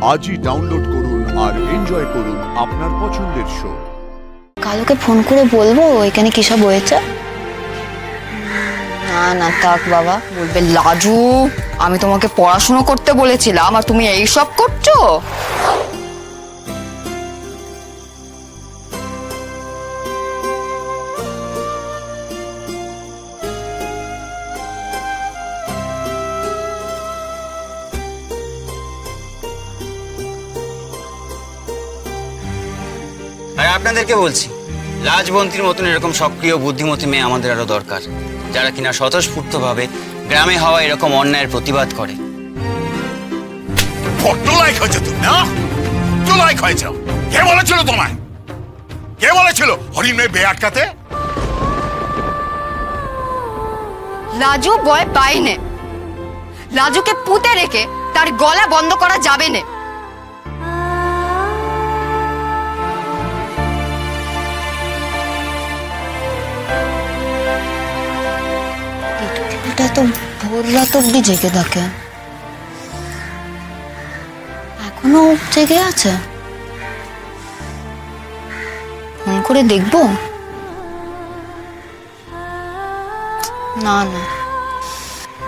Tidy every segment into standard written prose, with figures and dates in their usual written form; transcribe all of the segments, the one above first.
আজই ডাউনলোড করুন আর এনজয় করুন আপনার পছন্দের শো। কালকে ফোন করে বলবো এখানে কি সব হয়েছে। না না থাক বাবা, বলবে লাজু আমি তোমাকে পড়াশোনা করতে বলেছিলাম আর তুমি এই সব করছো। আর আপনাদেরকে বলছি, রাজবন্তীর মতন এরকম সক্রিয় বুদ্ধিমতী মেয়ে আমাদের আরো দরকার, যারা কিনা স্বতঃস্ফূর্তভাবে গ্রামে হওয়া এরকম অন্যায়ের প্রতিবাদ করে। বড্ড লাইক হয়েছে তুমি না? তো লাইক হয়েছে। কে বলেছিল তোমায়? কে বলেছিল হরিণ মেয়ে বে আটকাতে? লাজু ভয় পাইনে, লাজুকে পুঁতে রেখে তার গলা বন্ধ করা যাবে না। এটা তো ভোর রাত অব্দি জেগে থাকে, এখনো জেগে আছে। ফোন করে দেখবো? না না,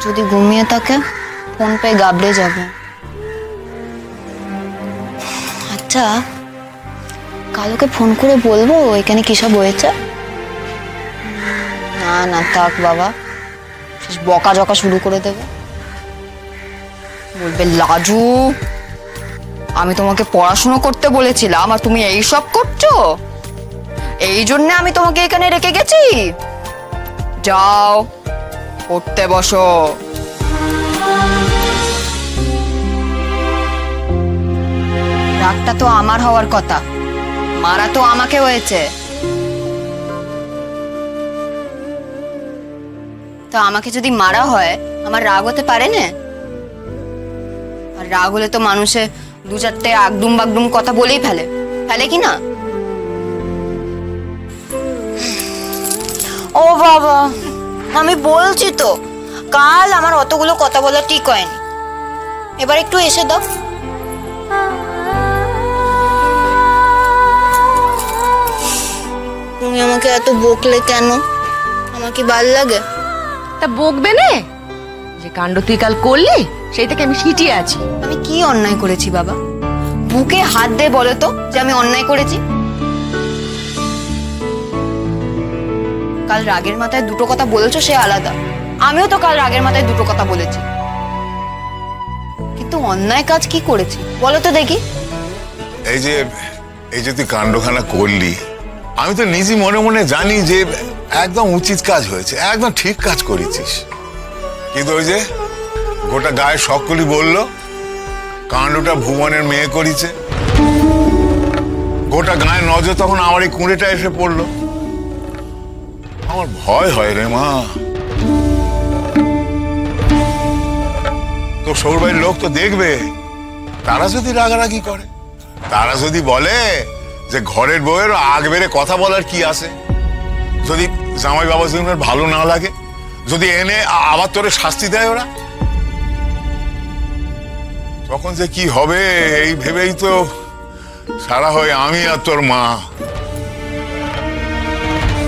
যদি ঘুমিয়ে থাকে ফোন পেয়ে গাবড়ে যাবে। আচ্ছা কালকে ফোন করে বলবো এখানে কি সব হয়েছে। না না থাক বাবা, বকা জকা শুরু করে দেবে, বলবে লাজু আমি তোমাকে পড়াশোনা করতে বলেছিলাম আর তুমি এই সব করছো, এই জন্য আমি তোমাকে এখানে রেখে গেছি। যাও পড়তে বসো। রাগটা তো আমার হওয়ার কথা, মারা তো আমাকে হয়েছে। তো আমাকে যদি মারা হয় আমার রাগ হতে পারে না? আর রাগ হলে তো মানুষে দু চারটে আগডুম বাগডুম কথা বলেই ফেলে, ফেলে কি না? ও বাবা, আমি বলছি তো কাল আমার অতগুলো কথা বলা ঠিক হয়নি, এবার একটু এসে দাও। তুমি আমাকে এত বকলে কেন? আমার কি ভাল লাগে? তা বকবে না, যে কাণ্ড তুই কাল করলি সেই থেকে আমি সিটিয়ে আছি। আমি কি অন্যায় করেছি বাবা? বুকে হাত দিয়ে বলো তো যে আমি অন্যায় করেছি। কাল রাগের মাথায় দুটো কথা বলেছো সে আলাদা, আমিও তো কাল রাগের মাথায় দুটো কথা বলেছি, কিন্তু অন্যায় কাজ কি করেছি বলো তো দেখি। এই যে তুই কাণ্ডখানা করলি, আমি তো নিজে মনে মনে জানি যে একদম উচিত কাজ হয়েছে, একদম ঠিক কাজ করেছিস। কিন্তু ওই যে গোটা গায়ে সকলই বলল কাণ্ডটা ভুবনের মেয়ে করেছে, গোটা গায়ে নজর তখন আমার এই কুঁড়েটা এসে পড়লো। আমার ভয় হয় রে মা, তো সৌরবাড়ির লোক তো দেখবে, তারা যদি রাগারাগি করে, তারা যদি বলে যে ঘরের বউয়ের আগ বেড়ে কথা বলার কি আছে, যদি জামাই বাবা জনের ভালো না লাগে, যদি এনে আবার তোরে শাস্তি দেয় ওরা, তখন যে কি হবে এই ভেবেই তো সারা হয় আমি আর তোর মা।